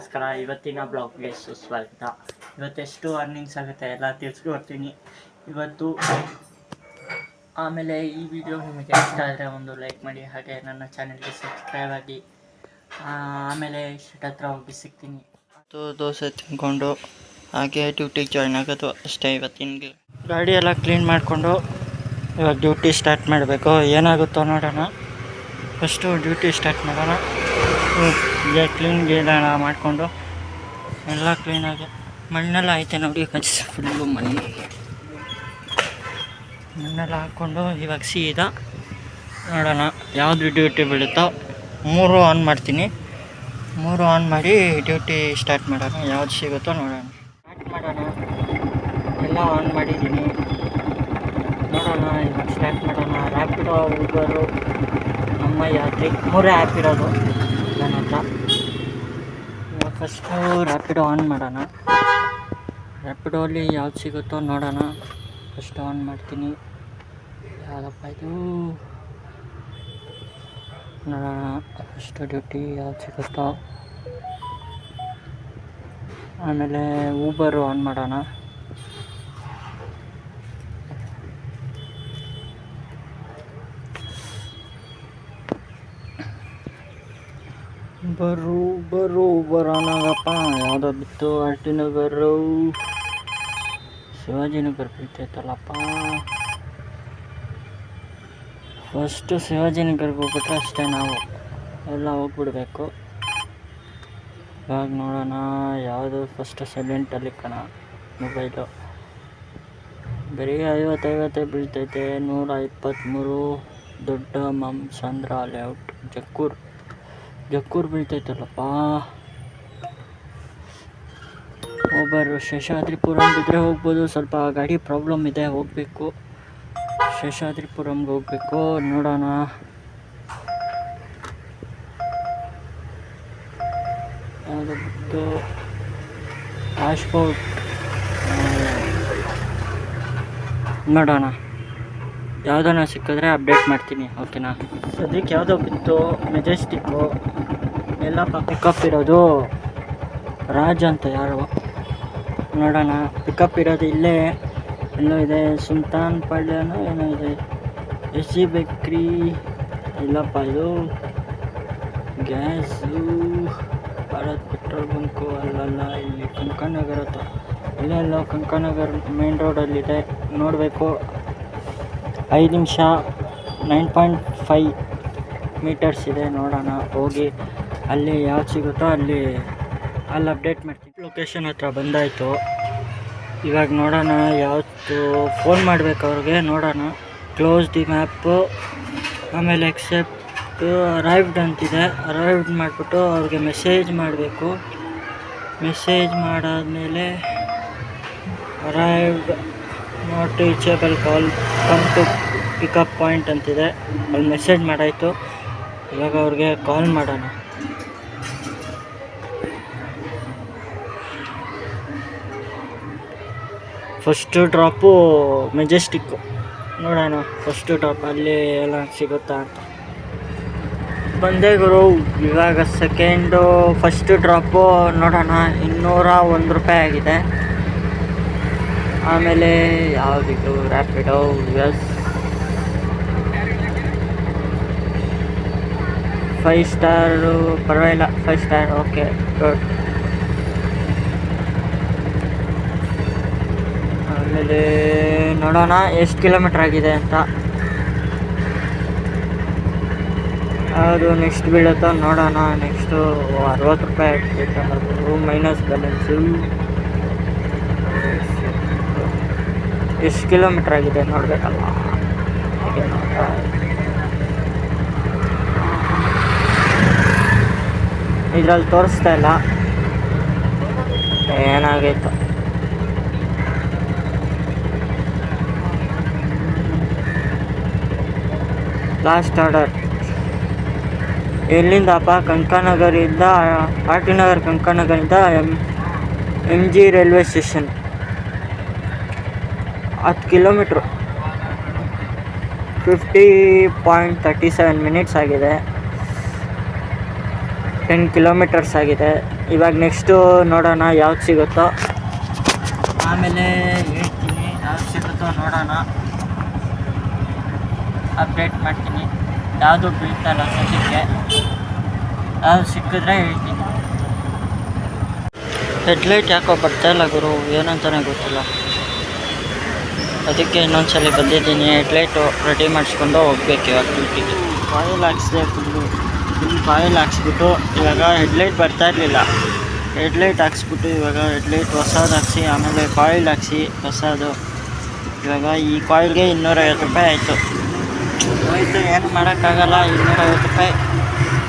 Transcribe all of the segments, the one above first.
ನಮಸ್ಕಾರ. ಇವತ್ತಿನ ಬ್ಲಾಗ್ಗೆ ಸುಸ್ವಾಗತ. ಇವತ್ತೆಷ್ಟು ಅರ್ನಿಂಗ್ಸ್ ಆಗುತ್ತೆ ಎಲ್ಲ ತಿಳಿಸ್ಕೊಡ್ತೀನಿ ಇವತ್ತು. ಆಮೇಲೆ ಈ ವಿಡಿಯೋ ನಿಮಗೆ ಇಷ್ಟ ಆದರೆ ಒಂದು ಲೈಕ್ ಮಾಡಿ, ಹಾಗೆ ನನ್ನ ಚಾನಲ್ಗೆ ಸಬ್ಸ್ಕ್ರೈಬ್ ಆಗಿ. ಆಮೇಲೆ ಶೆಡ್ ಹತ್ರ ಹೋಗಿ ಸಿಗ್ತೀನಿ. ದೋಸೆ ತಿಂದ್ಕೊಂಡು ಹಾಗೆ ಡ್ಯೂಟಿಗೆ ಜಾಯ್ನ್ ಆಗೋದು ಅಷ್ಟೇ. ಇವತ್ತಿನ ಗಾಡಿ ಎಲ್ಲ ಕ್ಲೀನ್ ಮಾಡಿಕೊಂಡು ಇವಾಗ ಡ್ಯೂಟಿ ಸ್ಟಾರ್ಟ್ ಮಾಡಬೇಕು. ಏನಾಗುತ್ತೋ ನೋಡೋಣ. ಫಸ್ಟು ಡ್ಯೂಟಿ ಸ್ಟಾರ್ಟ್ ಮಾಡೋಣ. ಕ್ಲೀನ್ ಗೀನೆಲ್ಲ ಮಾಡಿಕೊಂಡು ಎಲ್ಲ ಕ್ಲೀನಾಗಿ ಮಣ್ಣೆಲ್ಲ ಐತೆ ನೋಡಿ, ಫುಲ್ಲು ಮಣ್ಣೆಲ್ಲ ಹಾಕ್ಕೊಂಡು ಇವಾಗ ಸೀದಾ ನೋಡೋಣ ಯಾವುದು ಡ್ಯೂಟಿ ಬೀಳುತ್ತೋ 3 ಆನ್ ಮಾಡ್ತೀನಿ. 3 ಆನ್ ಮಾಡಿ ಡ್ಯೂಟಿ ಸ್ಟಾರ್ಟ್ ಮಾಡೋಣ. ಯಾವ್ದು ಸಿಗುತ್ತೋ ನೋಡೋಣ. ಸ್ಟಾರ್ಟ್ ಮಾಡೋಣ. ಎಲ್ಲ ಆನ್ ಮಾಡಿದ್ದೀನಿ. ನೋಡೋಣ ಇವಾಗ ಸ್ಟಾರ್ಟ್ ಮಾಡೋಣ. ರ್ಯಾಪಿಡೋ, ಊಬರು, ನಮ್ಮ ಯಾತ್ರಿ 3 ಆ್ಯಪ್ ಇರೋದು ನನ್ನ ಹತ್ರ. ಇವಾಗ ಫಸ್ಟು ರ್ಯಾಪಿಡೋ ಆನ್ ಮಾಡೋಣ. ರ್ಯಾಪಿಡೋಲ್ಲಿ ಯಾವ್ದು ಸಿಗುತ್ತೋ ನೋಡೋಣ. ಫಸ್ಟ್ ಆನ್ ಮಾಡ್ತೀನಿ. ಯಾವುದಪ್ಪ ಇದು ನೋಡೋಣ. ಫಸ್ಟು ಡ್ಯೂಟಿ ಯಾವ್ದು ಸಿಗುತ್ತೋ. ಆಮೇಲೆ ಊಬರು ಆನ್ ಮಾಡೋಣ. ಬರೋಣಗಪ್ಪ. ಯಾವುದೋ ಬಿತ್ತು. ಆರ್ಟಿನಗರು, ಶಿವಾಜಿನಗರ ಬೀಳ್ತೈತಲ್ಲಪ್ಪ. ಫಸ್ಟು ಶಿವಾಜಿನಗರ್ಗೆ ಹೋಗ್ಬಿಟ್ರೆ ಅಷ್ಟೇ, ನಾವು ಎಲ್ಲ ಹೋಗ್ಬಿಡ್ಬೇಕು. ಇವಾಗ ನೋಡೋಣ ಯಾವುದು ಫಸ್ಟ್. ಸೈಲೆಂಟಲ್ಲಿ ಕಣ ಮೊಬೈಲು. ಬರೀ 50 ಬೀಳ್ತೈತೆ. 123 ದೊಡ್ಡ ಮಾಂಸಂದ್ರ ಲೇಔಟ್, ಜಕ್ಕೂರು ಬೀಳ್ತೈತಲ್ಲಪ್ಪ. ಒಬ್ಬರು ಶೇಷಾದ್ರಿಪುರಂ ಬಿದ್ದರೆ ಹೋಗ್ಬೋದು. ಸ್ವಲ್ಪ ಗಾಡಿ ಪ್ರಾಬ್ಲಮ್ ಇದೆ, ಹೋಗಬೇಕು. ಶೇಷಾದ್ರಿಪುರಂಗೆ ಹೋಗಬೇಕು. ನೋಡೋಣ. ಯಾವುದು ಬಿಟ್ಟು ಪಾಸ್ಪೋರ್ಟ್ ನೋಡೋಣ. ಯಾವುದನ್ನ ಸಿಕ್ಕಿದ್ರೆ ಅಪ್ಡೇಟ್ ಮಾಡ್ತೀನಿ, ಓಕೆನಾ. ಸದ್ಯಕ್ಕೆ ಯಾವುದೋ ಬಿತ್ತು. ಮೆಜೆಸ್ಟಿಕ್ಕು ಎಲ್ಲಪ್ಪ ಪಿಕಪ್ ಇರೋದು. ರಾಜ್ ಅಂತ ಯಾರು. ನೋಡೋಣ. ಪಿಕಪ್ ಇರೋದು ಇಲ್ಲೇ ಎಲ್ಲೋ ಇದೆ. ಸುಲ್ತಾನ್ ಪಾಳ್ಯನೋ ಏನೋ ಇದೆ. SG ಬೇಕ್ರಿ ಇಲ್ಲಪ್ಪ. ಇದು ಗ್ಯಾಸು ಭಾರತ್ ಪೆಟ್ರೋಲ್ ಬಂಕು ಅಲ್ಲಲ್ಲ. ಇಲ್ಲಿ ಕಂಕನಗರ ಹತ್ರ ಇಲ್ಲೆಲ್ಲೋ ಕಂಕನಗರ್ ಮೇನ್ ರೋಡಲ್ಲಿದೆ. ನೋಡಬೇಕು. 5 ನಿಮಿಷ 9.5 ಮೀಟರ್ಸ್ ಇದೆ. ನೋಡೋಣ ಹೋಗಿ ಅಲ್ಲಿ ಯಾವ್ದು ಸಿಗುತ್ತೋ ಅಲ್ಲಿ ಅಪ್ಡೇಟ್ ಮಾಡ್ತೀನಿ. ಲೊಕೇಶನ್ ಹತ್ರ ಬಂದಾಯಿತು. ಇವಾಗ ನೋಡೋಣ ಯಾವತ್ತು ಫೋನ್ ಮಾಡಬೇಕು ಅವ್ರಿಗೆ. ನೋಡೋಣ. Close the map. ಆಮೇಲೆ ಎಕ್ಸೆಪ್ಟ್ ಅರೈವ್ಡ್ ಅಂತಿದೆ. ಅರೈವ್ಡ್ ಮಾಡಿಬಿಟ್ಟು ಅವ್ರಿಗೆ ಮೆಸೇಜ್ ಮಾಡಬೇಕು. ಮೆಸೇಜ್ ಮಾಡಾದಮೇಲೆ arrived not reachable call come to pickup point ಅಂತಿದೆ. ಅಲ್ಲಿ ಮೆಸೇಜ್ ಮಾಡಾಯಿತು. ಇವಾಗ ಅವ್ರಿಗೆ ಕಾಲ್ ಮಾಡೋಣ. First drop Majestic. ನೋಡೋಣ ಫಸ್ಟು ಡ್ರಾಪ್ ಅಲ್ಲಿ ಎಲ್ಲ ಸಿಗುತ್ತಾ ಅಂತ. ಬಂದೇ ಗುರು. ಇವಾಗ ಸೆಕೆಂಡು. ಫಸ್ಟು ಡ್ರಾಪು ನೋಡೋಣ 201 ರೂಪಾಯಿ ಆಗಿದೆ. ಆಮೇಲೆ ಯಾವುದಿದು ರ್ಯಾಪಿಡೋ ಎಸ್ 5 ಸ್ಟಾರು ಪರವಾಗಿಲ್ಲ. 5 ಸ್ಟಾರ್ ಓಕೆ ಗುಡ್. ಆಮೇಲೆ ನೋಡೋಣ ಎಷ್ಟು ಕಿಲೋಮೀಟ್ರ್ ಆಗಿದೆ ಅಂತ. ಅದು ನೆಕ್ಸ್ಟ್ ಬೀಳುತ್ತೋ ನೋಡೋಣ. ನೆಕ್ಸ್ಟು 60 ರೂಪಾಯಿ ಆಗ್ತೈತೆ. ಅದು ಮೈನಸ್ ಬ್ಯಾಲೆನ್ಸು. ಎಷ್ಟು ಕಿಲೋಮೀಟ್ರ್ ಆಗಿದೆ ನೋಡಬೇಕಲ್ಲ. ಇದರಲ್ಲಿ ತೋರಿಸ್ತಾ ಇಲ್ಲ ಏನಾಗೈತು. ಲಾಸ್ಟ್ ಆರ್ಡರ್ ಎಲ್ಲಿಂದಪ್ಪ? ಕಂಕನಗರಿಂದ ಆರ್ಟಿನಗರ್. ಕಂಕನಗರಿಂದ MG railway station 10 kilometre. 50.37 minutes ಆಗಿದೆ. 10 ಕಿಲೋಮೀಟರ್ಸ್ ಆಗಿದೆ. ಇವಾಗ ನೆಕ್ಸ್ಟು ನೋಡೋಣ ಯಾವ್ದು ಸಿಗುತ್ತೋ, ಆಮೇಲೆ ಹೇಳ್ತೀನಿ ಯಾವ್ದು ಸಿಗುತ್ತೋ ನೋಡೋಣ, ಅಪ್ಡೇಟ್ ಮಾಡ್ತೀನಿ. ಯಾವುದು ಬೀಳ್ತಾಯಿಲ್ಲ ಸದ್ಯಕ್ಕೆ, ಯಾವುದು ಸಿಕ್ಕಿದ್ರೆ ಹೇಳ್ತೀನಿ. ಹೆಡ್ಲೈಟ್ ಯಾಕೋ ಬರ್ತಾಯಿಲ್ಲ ಗುರು, ಏನಂತಾನೆ ಗೊತ್ತಿಲ್ಲ. ಅದಕ್ಕೆ ಇನ್ನೊಂದ್ಸಲ ಬಂದಿದ್ದೀನಿ. ಹೆಡ್ಲೈಟು ರೆಡಿ ಮಾಡಿಸ್ಕೊಂಡು ಹೋಗ್ಬೇಕು ಇವಾಗ ಡ್ಯೂಟಿಗೆ. ಕಾಯಿಲ್ ಹಾಕ್ಸಿದೆ, ಫುಲ್ ಕಾಯಿಲ್ ಹಾಕ್ಸ್ಬಿಟ್ಟು ಇವಾಗ ಹೆಡ್ಲೈಟ್ ಬರ್ತಾ ಇರಲಿಲ್ಲ. ಹೆಡ್ಲೈಟ್ ಹಾಕ್ಸ್ಬಿಟ್ಟು ಇವಾಗ ಹೆಡ್ಲೈಟ್ ಹೊಸದು ಹಾಕ್ಸಿ, ಆಮೇಲೆ ಕಾಯಿಲ್ ಹಾಕ್ಸಿ ಹೊಸದು. ಇವಾಗ ಈ ಕಾಯಿಲ್ಗೆ 250 ರೂಪಾಯಿ ಆಯಿತು. ಏನು ಮಾಡೋಕ್ಕಾಗಲ್ಲ, 250 ರೂಪಾಯಿ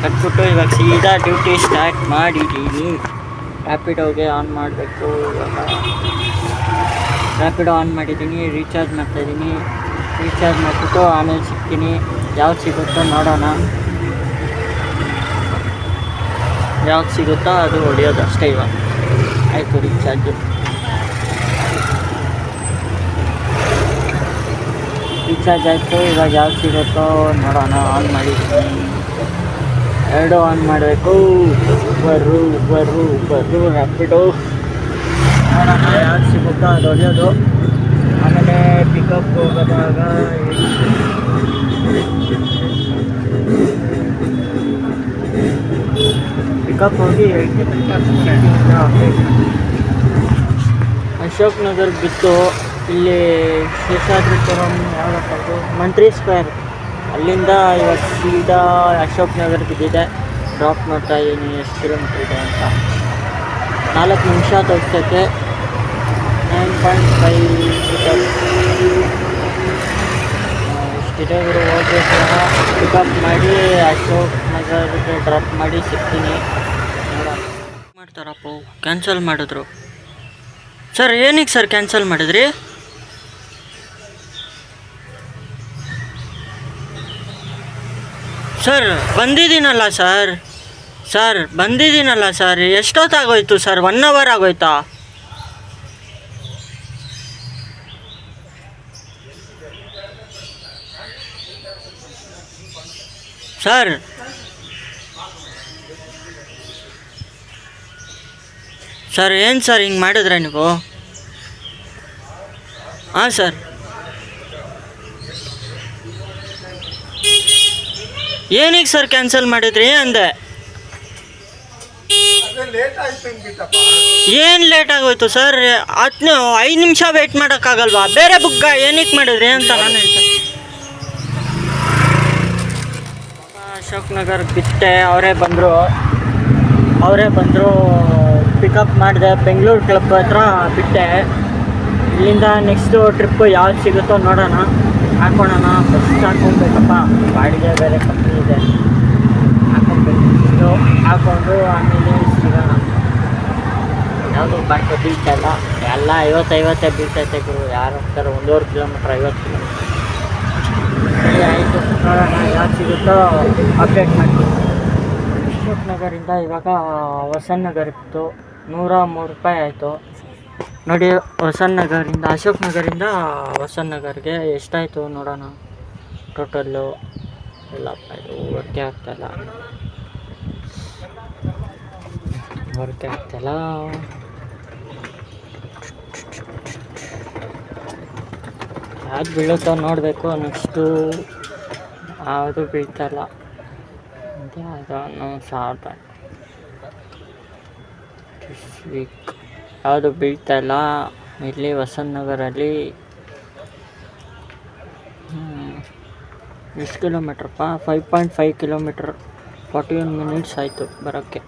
ಕಟ್ಬಿಟ್ಟು ಇವಾಗ ಸೀದಾ ಡ್ಯೂಟಿ ಸ್ಟಾರ್ಟ್ ಮಾಡಿದ್ದೀನಿ. ರ್ಯಾಪಿಡೋಗೆ ಆನ್ ಮಾಡಬೇಕು. ಇವಾಗ ರ್ಯಾಪಿಡೋ ಆನ್ ಮಾಡಿದ್ದೀನಿ, ರೀಚಾರ್ಜ್ ಮಾಡ್ತಾಯಿದ್ದೀನಿ. ರೀಚಾರ್ಜ್ ಮಾಡಿಬಿಟ್ಟು ಆಮೇಲೆ ಸಿಗ್ತೀನಿ. ಯಾವ್ದು ಸಿಗುತ್ತೋ ನೋಡೋಣ, ಯಾವ್ದು ಸಿಗುತ್ತೋ ಅದು ಹೊಡೆಯೋದು ಅಷ್ಟೇ. ಇವಾಗ ಆಯಿತು ರೀಚಾರ್ಜ್ ಆಯಿತು. ಇವಾಗ ಯಾವ್ದು ಸಿಗುತ್ತೋ ನೋಡೋಣ. ಆನ್ ಮಾಡಿದ್ದೀನಿ, 2 ಆನ್ ಮಾಡಬೇಕು. ಬರು ರ್ಯಾಪಿಡೋ ನೋಡೋಣ ಯಾವ್ದು ಸಿಗುತ್ತೋ ಅದು ಹೊಡೆಯೋದು. ಆಮೇಲೆ ಪಿಕಪ್ ಹೋಗೋದಾಗ ಪಿಕಪ್ ಹೋಗಿ ಅಶೋಕ್ ನಗರ್ ಬಿತ್ತು. ಇಲ್ಲಿ ಶೇಷಾದ್ರಿಪುರಂ ಯಾವುದಪ್ಪ ಮಂತ್ರಿ ಸ್ಕ್ವೇರ್, ಅಲ್ಲಿಂದ ಇವಾಗ ಸೀದಾ ಅಶೋಕ್ ನಗರ್ ಬಿದ್ದಿದೆ. ಡ್ರಾಪ್ ಮಾಡ್ತಾ ಇದ್ದೀನಿ ಎಷ್ಟು ಕಿಲೋಮೀಟ್ರ್ ಇದೆ ಅಂತ. 4 ನಿಮಿಷ ತೋರಿಸ್ತೈತೆ. 9.5 ಮೀಟರ್ ಇಷ್ಟಿದೆ ಗುರು. ಹೋಗ್ಬೇಕು, ಪಿಕಪ್ ಮಾಡಿ ಅಶೋಕ್ ನಗರ್ಗೆ ಡ್ರಾಪ್ ಮಾಡಿ ಸಿಗ್ತೀನಿ. ಮಾಡ್ತಾರಪ್ಪ, ಕ್ಯಾನ್ಸಲ್ ಮಾಡಿದ್ರು. ಸರ್ ಏನಕ್ಕೆ ಸರ್ ಕ್ಯಾನ್ಸಲ್ ಮಾಡಿದ್ರಿ? ಸರ್ ಬಂದಿದ್ದೀನಲ್ಲ ಸರ್ ಬಂದಿದ್ದೀನಲ್ಲ ಸರ್. ಎಷ್ಟೊತ್ತಾಗೋಯ್ತು ಸರ್? 1 ಅವರ್ ಆಗೋಯ್ತಾ? ಸರ್ ಏನು ಸರ್ ಹಿಂಗೆ ಮಾಡಿದ್ರೆ ನೀವು? ಹಾಂ ಸರ್, ಏನಕ್ಕೆ ಸರ್ ಕ್ಯಾನ್ಸಲ್ ಮಾಡಿದ್ರಿ ಅಂದೆ? ಏನು ಲೇಟ್ ಆಗೋಯ್ತು ಸರ್? 5 ನಿಮಿಷ ವೆಯ್ಟ್ ಮಾಡೋಕ್ಕಾಗಲ್ವಾ? ಬೇರೆ ಬುಕ್ ಏನಕ್ಕೆ ಮಾಡಿದ್ರಿ ಅಂತ ನಾನು ಹೇಳ್ತೇನೆ. ಅಶೋಕ್ ನಗರ್ ಬಿಟ್ಟೆ, ಅವರೇ ಬಂದರು ಪಿಕಪ್ ಮಾಡಿದೆ. ಬೆಂಗಳೂರು ಕ್ಲಬ್ ಹತ್ರ ಬಿಟ್ಟೆ. ಇಲ್ಲಿಂದ ನೆಕ್ಸ್ಟು ಟ್ರಿಪ್ಪು ಯಾವ್ದು ಸಿಗುತ್ತೋ ನೋಡೋಣ, ಹಾಕ್ಕೊಳ್ಳೋಣ. ಬಸ್ ಹಾಕ್ಕೊಬೇಕಪ್ಪ, ಬಾಡಿಗೆ ಬೇರೆ ಕಮ್ಮಿ ಇದೆ. ಹಾಕ್ಕೊಂಡು ಆಮೇಲೆ ಸಿಗೋಣ. ಯಾವುದು ಬಾಡಿಗೆ ಬೀಳ್ತಾಯಿಲ್ಲ, ಎಲ್ಲ 50 ಬೀಳ್ತೈತೆ ಗುರು. ಯಾರು ಹೋಗ್ತಾರೆ 1.5 ಕಿಲೋಮೀಟ್ರ್ 50 ಕಿಲೋಮೀಟ್ರ್. ಸರಿ ಆಯಿತು, ನೋಡೋಣ ಯಾವ್ದು ಸಿಗುತ್ತೋ ಅಪ್ಡೇಟ್ ಮಾಡ್ತೀನಿ. ಅಶೋಕ್ ನಗರಿಂದ ಇವಾಗ ವಸಂತ ನಗರದ್ದು 103 ರೂಪಾಯಿ ಆಯಿತು ನೋಡಿ. ಅಶೋಕ್ ನಗರಿಂದ ವಸಂತ ನಗರ್ಗೆ ಎಷ್ಟಾಯಿತು ನೋಡೋಣ. ಟೋಟಲ್ಲು ಇಲ್ಲಪ್ಪ, ಇದು ವರ್ಕೆ ಆಗ್ತಾಯಿಲ್ಲ. ಯಾವ್ದು ಬೀಳುತ್ತೋ ನೋಡಬೇಕು. ನೆಕ್ಸ್ಟು ಯಾವುದು ಬೀಳ್ತಾಯಿಲ್ಲ. ಯಾವುದು ಬೀಳ್ತಾಯಿಲ್ಲ ಇಲ್ಲಿ ವಸಂತ ನಗರಲ್ಲಿ. ಎಷ್ಟು ಕಿಲೋಮೀಟ್ರಪ್ಪ? 5.5 ಕಿಲೋಮೀಟ್ರ್, 41 ಮಿನಿಟ್ಸ್ ಆಯಿತು ಬರೋಕ್ಕೆ.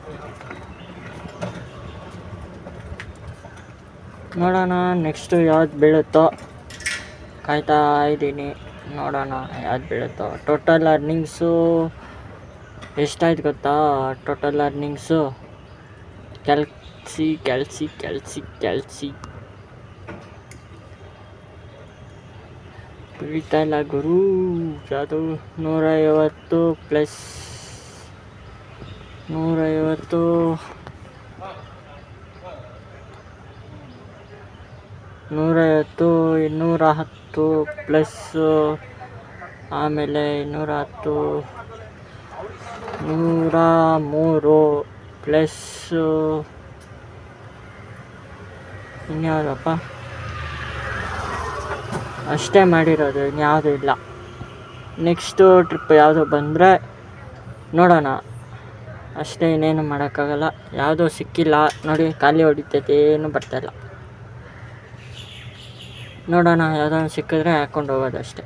ನೋಡೋಣ ನೆಕ್ಸ್ಟು ಯಾವ್ದು ಬೀಳುತ್ತೋ, ಕಾಯ್ತಾ ಇದ್ದೀನಿ. ನೋಡೋಣ ಯಾವ್ದು ಬೀಳುತ್ತೋ. ಟೋಟಲ್ ಅರ್ನಿಂಗ್ಸು ಎಷ್ಟಾಯ್ತು ಗೊತ್ತಾ? ಟೋಟಲ್ ಅರ್ನಿಂಗ್ಸು ಕೆಲ್ಸಿ ಬೀಳ್ತಾಯಿಲ್ಲ ಗುರು. ಅದು 150 ಪ್ಲಸ್ 150 210 ಪ್ಲಸ್ ಆಮೇಲೆ 210 103 ಪ್ಲಸ್ ಇನ್ಯಾವುದಪ್ಪ, ಅಷ್ಟೇ ಮಾಡಿರೋದು, ಇನ್ಯಾವುದೂ ಇಲ್ಲ. ನೆಕ್ಸ್ಟು ಟ್ರಿಪ್ ಯಾವುದು ಬಂದರೆ ನೋಡೋಣ ಅಷ್ಟೇ, ಇನ್ನೇನು ಮಾಡೋಕ್ಕಾಗಲ್ಲ. ಯಾವುದೂ ಸಿಕ್ಕಿಲ್ಲ ನೋಡಿ, ಖಾಲಿ ಹೊಡಿತೈತೆ, ಏನೂ ಬರ್ತಾಯಿಲ್ಲ. ನೋಡೋಣ, ಯಾವುದೋ ಸಿಕ್ಕಿದ್ರೆ ಹಾಕ್ಕೊಂಡು ಹೋಗೋದು ಅಷ್ಟೇ.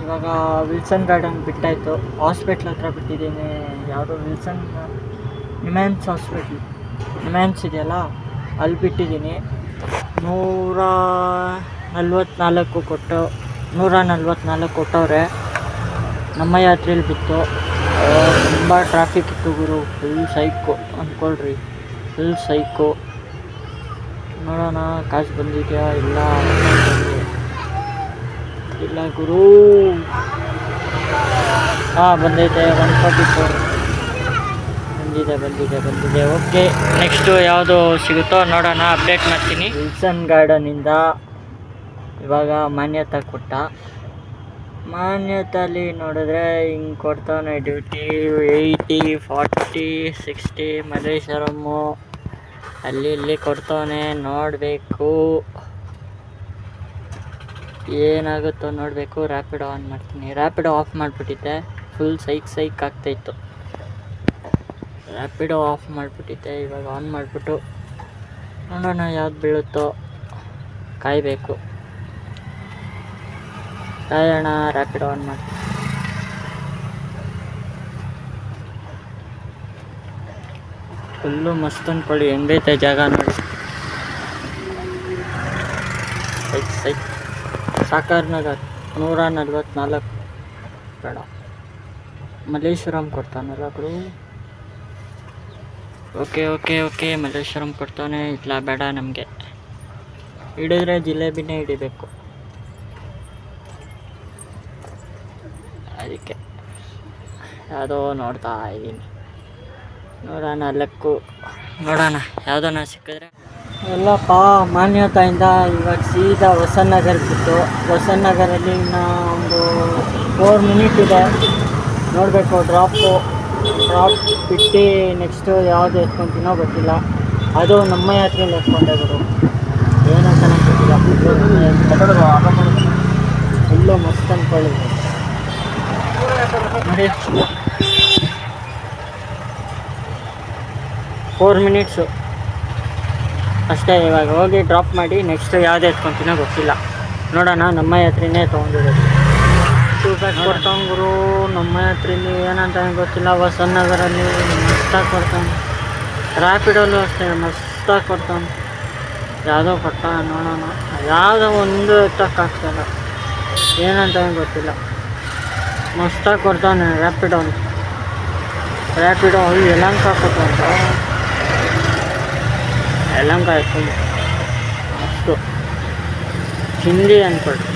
ಇವಾಗ ವಿಲ್ಸನ್ ಗಾರ್ಡನ್ ಬಿಟ್ಟಾಯಿತು, ಹಾಸ್ಪಿಟ್ಲ್ ಹತ್ರ ಬಿಟ್ಟಿದ್ದೀನಿ. ಯಾವುದೋ ವಿಲ್ಸನ್ ನಿಮ್ಯಾನ್ಸ್ ಹಾಸ್ಪಿಟ್ಲ್, ನಿಮ್ಯಾನ್ಸ್ ಇದೆಯಲ್ಲ ಅಲ್ಲಿ ಬಿಟ್ಟಿದ್ದೀನಿ. 144 ಕೊಟ್ಟವ್ರೆ. ನಮ್ಮ ಯಾತ್ರೆಯಲ್ಲಿ ಬಿತ್ತು. ತುಂಬ ಟ್ರಾಫಿಕ್ ಇತ್ತು ಗುರು, ಫುಲ್ ಸೈಕು ಅಂದ್ಕೊಳ್ರಿ, ಫುಲ್ ಸೈಕು. ನೋಡೋಣ ಕಾಸು ಬಂದಿದೆಯಾ ಇಲ್ಲ ಗುರು. ಬಂದೈತೆ 144 ಬಂದಿದೆ. ಓಕೆ, ನೆಕ್ಸ್ಟು ಯಾವುದು ಸಿಗುತ್ತೋ ನೋಡೋಣ, ಅಪ್ಡೇಟ್ ಮಾಡ್ತೀನಿ. ವಿಲ್ಸನ್ ಗಾರ್ಡನಿಂದ ಇವಾಗ ಮಾನ್ಯತಾ ಕೊಟ್ಟ. ಮಾನ್ಯತಲ್ಲಿ ನೋಡಿದ್ರೆ ಹಿಂಗೆ ಕೊಡ್ತಾನೆ ಡ್ಯೂಟಿ 80, 40, 60 ಮಲ್ಲೇಶ್ವರಮ್ಮು ಅಲ್ಲಿ ಇಲ್ಲಿ ಕೊಡ್ತಾನೆ. ನೋಡಬೇಕು ಏನಾಗುತ್ತೋ ನೋಡಬೇಕು. ರ್ಯಾಪಿಡೋ ಆನ್ ಮಾಡ್ತೀನಿ. ರ್ಯಾಪಿಡೋ ಆಫ್ ಮಾಡಿಬಿಟ್ಟಿದ್ದೆ, ಫುಲ್ ಸೈಕ್ ಆಗ್ತಾಯಿತ್ತು. ರ್ಯಾಪಿಡೋ ಆಫ್ ಮಾಡಿಬಿಟ್ಟಿದ್ದೆ, ಇವಾಗ ಆನ್ ಮಾಡಿಬಿಟ್ಟು ನೋಡೋಣ ಯಾವ್ದು ಬೀಳುತ್ತೋ. ಕಾಯಬೇಕು, ಕಾಯೋಣ. ರ್ಯಾಪಿಡೋ ಆನ್ ಮಾಡ್ತೀನಿ. ಫುಲ್ಲು ಮಸ್ತ್ ಅಂದ್ಕೊಳ್ಳಿ, ಹೆಂಗೈತೆ ಜಾಗ ನೋಡಿ. ಸೈಕ್ ಸಾಕಾರ್ ನಗರ್ 144 ಬೇಡ, ಮಲ್ಲೇಶ್ವರಂ ಕೊಡ್ತಾನಲ್ಲ ಗುರು. ಓಕೆ ಮಲ್ಲೇಶ್ವರಂ ಕೊಡ್ತಾನೆ. ಇಲ್ಲ ಬೇಡ, ನಮಗೆ ಹಿಡಿದ್ರೆ ಜಿಲೇಬಿನೇ ಹಿಡಿಬೇಕು, ಅದಕ್ಕೆ ಯಾವುದೋ ನೋಡ್ತಾ ಇದ್ದೀನಿ. ನೋಡೋಣ ಲಕ್ಕು, ನೋಡೋಣ ಯಾವುದೋ ಸಿಕ್ಕಿದ್ರೆ. ಎಲ್ಲಪ್ಪ ಮಾನ್ಯತಾಯಿಂದ ಇವಾಗ ಸೀದಾ ವಸನ್ ನಗರ್ ಬಿಟ್ಟು, ವಸನ್ ನಗರಲ್ಲಿ ಇನ್ನೂ ಒಂದು 4 ಮಿನಿಟ್ ಇದೆ. ನೋಡಬೇಕು, ಡ್ರಾಪ್ ಬಿಟ್ಟು ನೆಕ್ಸ್ಟು ಯಾವುದು ಎತ್ಕೊತೀನೋ ಗೊತ್ತಿಲ್ಲ. ಅದು ನಮ್ಮ ಯಾತ್ರೆಯಲ್ಲಿ ಎತ್ಕೊಂಡೆ ಗುರು, ಏನಂತ ಗೊತ್ತಿಲ್ಲ. ಫುಲ್ಲು ಮಸ್ತ್ ಅಂದ್ಕೊಳ್ಳಿ ನೋಡಿ. 4 ಮಿನಿಟ್ಸು ಅಷ್ಟೇ. ಇವಾಗ ಹೋಗಿ ಡ್ರಾಪ್ ಮಾಡಿ ನೆಕ್ಸ್ಟ್ ಯಾವುದು ಎತ್ಕೊತೀನೋ ಗೊತ್ತಿಲ್ಲ. ನೋಡೋಣ, ನಮ್ಮ ಯಾತ್ರೆನೇ ತೊಗೊಂಡಿರೋದು. 2 ಬ್ಯಾಗ್ ಕೊಡ್ತಾನೆ ಗುರು ನಮ್ಮ ಯಾತ್ರೆಯಲ್ಲಿ, ಏನಂತ ಗೊತ್ತಿಲ್ಲ. ವಸನ್ ನಗರಲ್ಲಿ ಮಸ್ತಾಗಿ ಕೊಡ್ತಾನೆ, ರ್ಯಾಪಿಡಲ್ಲೂ ಅಷ್ಟೇ ಮಸ್ತಾಗಿ ಕೊಡ್ತಾನೆ. ಯಾವುದೋ ಕೊಟ್ಟ, ನೋಡೋಣ. ಯಾವುದೋ ಒಂದು ಎತ್ತಕ್ಕಾಗ್ತಾಯಿಲ್ಲ, ಏನಂತ ಗೊತ್ತಿಲ್ಲ. ಮಸ್ತಾಗಿ ಕೊಡ್ತಾನೆ ರ್ಯಾಪಿಡೋ ಅಲ್ಲಿ ಯಲಹಂಕ ಕೊಟ್ಟಂತ. ಯಲಹಂಕ ಎತ್ಕೊಂಡು ಮಸ್ತು ಹಿಂದಿ ಅಂದ್ಕೊಳ್ರಿ.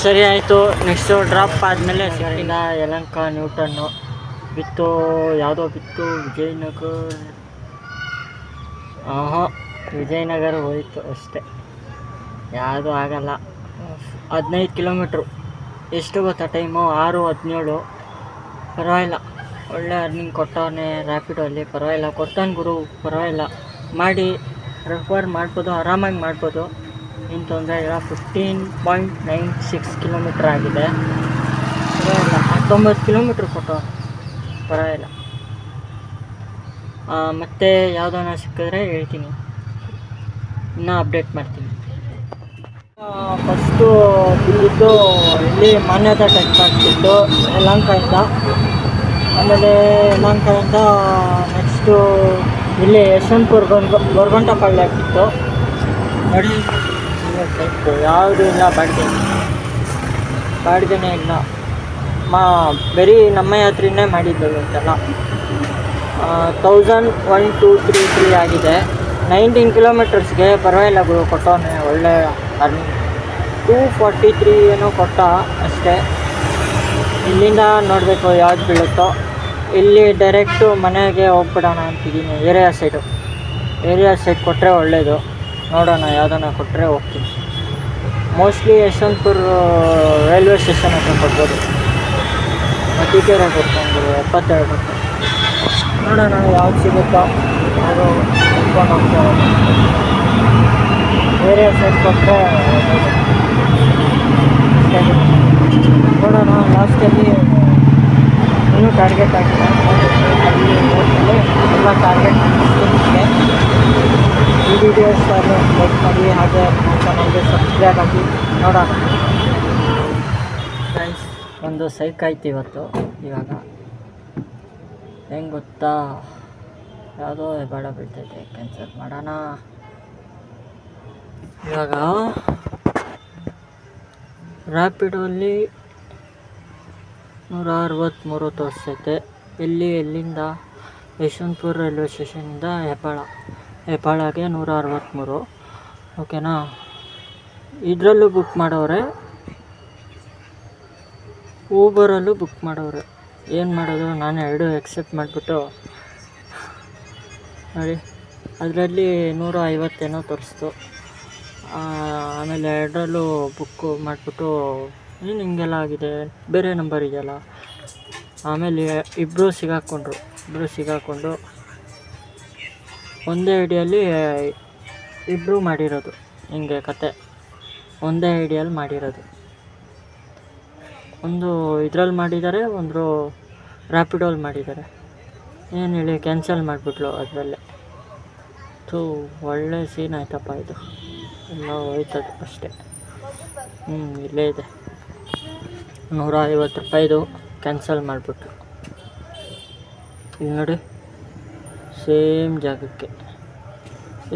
ಸರಿ ಆಯಿತು. ನೆಕ್ಸ್ಟು ಡ್ರಾಪ್ ಆದಮೇಲೆ ಸರಿಯಿಂದ ಯಲಹಂಕ ನ್ಯೂಟನ್ನು ಬಿತ್ತು. ಯಾವುದೋ ಬಿತ್ತು, ವಿಜಯನಗರ ಹೋಯಿತು ಅಷ್ಟೇ, ಯಾವುದೂ ಆಗಲ್ಲ. 15 ಕಿಲೋಮೀಟ್ರು. ಎಷ್ಟು ಗೊತ್ತಾ ಟೈಮು? 6:17. ಪರವಾಗಿಲ್ಲ, ಒಳ್ಳೆ ಅರ್ನಿಂಗ್ ಕೊಟ್ಟವನೇ ರ್ಯಾಪಿಡೋಲ್ಲಿ. ಪರವಾಗಿಲ್ಲ ಕೊಡ್ತಾನೆ ಗುರು, ಪರವಾಗಿಲ್ಲ. ಮಾಡಿ ರೆಫರ್ ಮಾಡ್ಬೋದು, ಆರಾಮಾಗಿ ಮಾಡ್ಬೋದು, ಏನು ತೊಂದರೆ ಇಲ್ಲ. 15.96 ಕಿಲೋಮೀಟ್ರ್ ಆಗಿದೆ. ಪರವಾಗಿಲ್ಲ, 19 ಕಿಲೋಮೀಟ್ರ್ ಕೊಟ್ಟವನು, ಪರವಾಗಿಲ್ಲ. ಮತ್ತು ಯಾವುದನ್ನ ಸಿಕ್ಕಿದ್ರೆ ಹೇಳ್ತೀನಿ, ಇನ್ನೂ ಅಪ್ಡೇಟ್ ಮಾಡ್ತೀನಿ. ಫಸ್ಟು ಬಿದ್ದಿದ್ದು ಇಲ್ಲಿ ಮಾನ್ಯತಾ ಟಚ್ ಆಗ್ತಿತ್ತು ಯಲಹಂಕದಿಂದ. ಆಮೇಲೆ ಯಲಹಂಕದಿಂದ ನೆಕ್ಸ್ಟು ಇಲ್ಲಿ ಯಶವಂತಪುರ ಗೊರಗುಂಟೆಪಾಳ್ಯ ಆಗ್ತಿತ್ತು ನೋಡಿ. ಯಾವುದೂ ಇಲ್ಲ, ಬಾಡಿಗೆನೇ ಇಲ್ಲ. ಬರೀ ನಮ್ಮ ಯಾತ್ರೆನೇ ಮಾಡಿದ್ದಳು ಅಂತೆಲ್ಲ. 11,233 ಆಗಿದೆ. 19 ಕಿಲೋಮೀಟರ್ಸ್ಗೆ ಪರವಾಗಿಲ್ಲ ಗುರು, ಕೊಟ್ಟವನೇ ಒಳ್ಳೆ ಅರ್ನಿಂಗ್. 243 ಏನೋ ಕೊಟ್ಟ ಅಷ್ಟೇ. ಇಲ್ಲಿಂದ ನೋಡಬೇಕು ಯಾವ್ದು ಬೀಳುತ್ತೋ. ಇಲ್ಲಿ ಡೈರೆಕ್ಟು ಮನೆಗೆ ಹೋಗ್ಬಿಡೋಣ ಅಂತಿದ್ದೀನಿ. ಏರಿಯಾ ಸೈಡ್ ಕೊಟ್ಟರೆ ಒಳ್ಳೆಯದು. ನೋಡೋಣ, ಯಾವುದನ್ನ ಕೊಟ್ಟರೆ ಹೋಗ್ತೀನಿ. ಮೋಸ್ಟ್ಲಿ ಯಶವಂತಪುರ ರೈಲ್ವೆ ಸ್ಟೇಷನ್ ಹತ್ರ ಕೊಡ್ಬೋದು. ಮತ್ತಿಕೆರೆ ಕೊಡ್ಕೊಂಡು 72 ರೂಪಾಯಿ. ನೋಡೋಣ ಯಾವ್ದು ಸಿಗುತ್ತೋ ಅದು ಇಟ್ಕೊಂಡು ಹೋಗ್ತಾ ಇರೋದು. ಬೇರೆ ಸೈಡ್ ಕೊಟ್ಟರೆ ನೋಡೋಣ. ಲಾಸ್ಟಲ್ಲಿ ಇನ್ನೂ ಟಾರ್ಗೆಟ್ ಆಗಿಲ್ಲ, ಅಲ್ಲಿ ಹೋದ್ಮೇಲೆ ಎಲ್ಲ ಟಾರ್ಗೆಟ್ ಮುಗಿಸ್ತೀನಿ. ಈ ವಿಡಿಯೋಸ್ ಲೈಕ್ ಮಾಡಿ, ಹಾಗೆ ನನ್ನ ಚಾನಲ್ಗೆ ಸಬ್ಸ್ಕ್ರೈಬ್ ಆಗಿ. ನೋಡೋಣ ಗೈಸ್, ಒಂದು ಸೈಕ್ ಆಯ್ತು ಇವತ್ತು. ಇವಾಗ ಹೆಂಗೆ ಗೊತ್ತಾ, ಯಾವುದೋ ಹೆಬ್ಬಾಳ ಬೀಳ್ತೈತೆ, ಕ್ಯಾನ್ಸಲ್ ಮಾಡೋಣ. ಇವಾಗ ರ್ಯಾಪಿಡೋಲ್ಲಿ 163 ತೋರಿಸ್ತೈತೆ. ಎಲ್ಲಿಂದ ಯಶವಂತಪುರ ರೈಲ್ವೆ ಸ್ಟೇಷನಿಂದ ಹೆಬ್ಬಾಳಗೆ 163. ಓಕೆನಾ. ಇದರಲ್ಲೂ ಬುಕ್ ಮಾಡವ್ರೆ, ಊಬರಲ್ಲೂ ಬುಕ್ ಮಾಡವ್ರೆ. ಏನು ಮಾಡೋದು, ನಾನು ಎರಡು ಎಕ್ಸೆಪ್ಟ್ ಮಾಡಿಬಿಟ್ಟು ನೋಡಿ, ಅದರಲ್ಲಿ 150 ತೋರಿಸ್ತು. ಆಮೇಲೆ ಎರಡರಲ್ಲೂ ಬುಕ್ಕು ಮಾಡಿಬಿಟ್ಟು ಏನು ಹಿಂಗೆಲ್ಲ ಆಗಿದೆ, ಬೇರೆ ನಂಬರ್ ಇದೆಯಲ್ಲ. ಆಮೇಲೆ ಇಬ್ಬರು ಸಿಗಾಕೊಂಡು ಒಂದೇ ಐಡಿಯಲ್ಲಿ ಇಬ್ಬರು ಮಾಡಿರೋದು. ಹಿಂಗೆ ಕತೆ ಒಂದೇ ಐಡಿಯಲ್ಲಿ ಮಾಡಿರೋದು. ಒಂದು ಇದರಲ್ಲಿ ಮಾಡಿದ್ದಾರೆ, ಒಂದು ರ್ಯಾಪಿಡೋಲ್ಲಿ ಮಾಡಿದ್ದಾರೆ. ಏನು ಹೇಳಿ, ಕ್ಯಾನ್ಸಲ್ ಮಾಡಿಬಿಟ್ಲು ಅದರಲ್ಲೇ. ಒಳ್ಳೆ ಸೀನ್ ಆಯ್ತಪ್ಪ ಇದು. ಎಲ್ಲ ಹೋಯ್ತದು ಅಷ್ಟೇ. ಇಲ್ಲೇ ಇದೆ 150 ರೂಪಾಯಿದು ಕ್ಯಾನ್ಸಲ್ ಮಾಡಿಬಿಟ್ರು. ಇಲ್ಲಿ ನೋಡಿ, ಸೇಮ್ ಜಾಗಕ್ಕೆ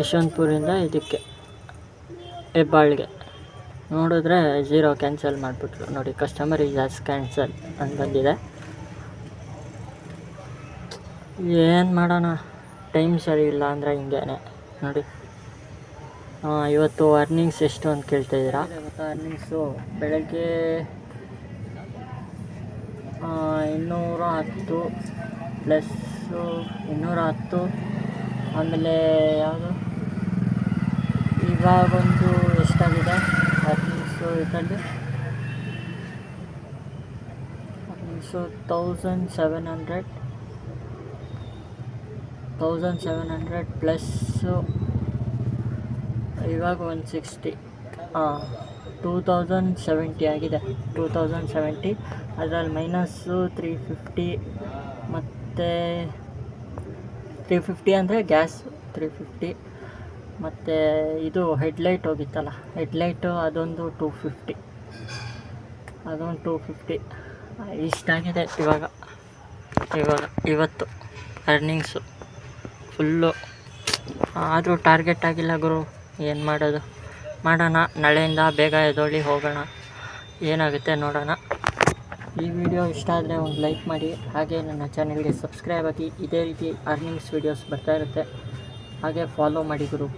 ಯಶವಂತಪುರಿಂದ ಇದಕ್ಕೆ ಹೆಬ್ಬಾಳಿಗೆ ನೋಡಿದ್ರೆ 0 ಕ್ಯಾನ್ಸಲ್ ಮಾಡಿಬಿಟ್ರು. ನೋಡಿ, ಕಸ್ಟಮರ್ ಈಸ್ ಆಸ್ ಕ್ಯಾನ್ಸಲ್ ಅಂತ ಬಂದಿದೆ. ಏನು ಮಾಡೋಣ, ಟೈಮ್ ಸರಿ ಇಲ್ಲ ಅಂದರೆ ಹಿಂಗೇನೆ ನೋಡಿ. ಇವತ್ತು ಅರ್ನಿಂಗ್ಸ್ ಎಷ್ಟು ಅಂತ ಕೇಳ್ತಾಯಿದ್ದೀರಾ? ಇವತ್ತು ಅರ್ನಿಂಗ್ಸು ಬೆಳಗ್ಗೆ 210 ಪ್ಲಸ್ಸು 210. ಆಮೇಲೆ ಯಾವುದು ಇವಾಗೊಂದು ಎಷ್ಟಾಗಿದೆ ಅರ್ನಿಂಗ್ಸು ಇದರಲ್ಲಿ? ಅರ್ನಿಂಗ್ಸು 1700 ಪ್ಲಸ್ಸು ಇವಾಗ 160. 2070 ಆಗಿದೆ. 2070 ಅದರಲ್ಲಿ ಮೈನಸ್ಸು 350. ಮತ್ತು 350 ಅಂದರೆ ಗ್ಯಾಸ್ 350. ಮತ್ತು ಇದು ಹೆಡ್ಲೈಟ್ ಹೋಗಿತ್ತಲ್ಲ, ಹೆಡ್ಲೈಟು ಅದೊಂದು 250. ಅದೊಂದು 250. ಇಷ್ಟಾಗಿದೆ ಇವತ್ತು ಅರ್ನಿಂಗ್ಸು ಫುಲ್ಲು. ಆದರೂ ಟಾರ್ಗೆಟ್ ಆಗಿಲ್ಲ ಗುರು, ಏನು ಮಾಡೋದು. ಮಾಡೋಣ, ನಾಳೆಯಿಂದ ಬೇಗ ಎದ್ದೊಳ್ಳಿ ಹೋಗೋಣ, ಏನಾಗುತ್ತೆ ನೋಡೋಣ. ಈ ವಿಡಿಯೋ ಇಷ್ಟ ಆದರೆ ಒಂದು ಲೈಕ್ ಮಾಡಿ, ಹಾಗೆ ನನ್ನ ಚಾನಲ್ಗೆ ಸಬ್ಸ್ಕ್ರೈಬ್ ಆಗಿ. ಇದೇ ರೀತಿ ಅರ್ನಿಂಗ್ಸ್ ವೀಡಿಯೋಸ್ ಬರ್ತಾ ಇರುತ್ತೆ, ಹಾಗೆ ಫಾಲೋ ಮಾಡಿ ಗುರು.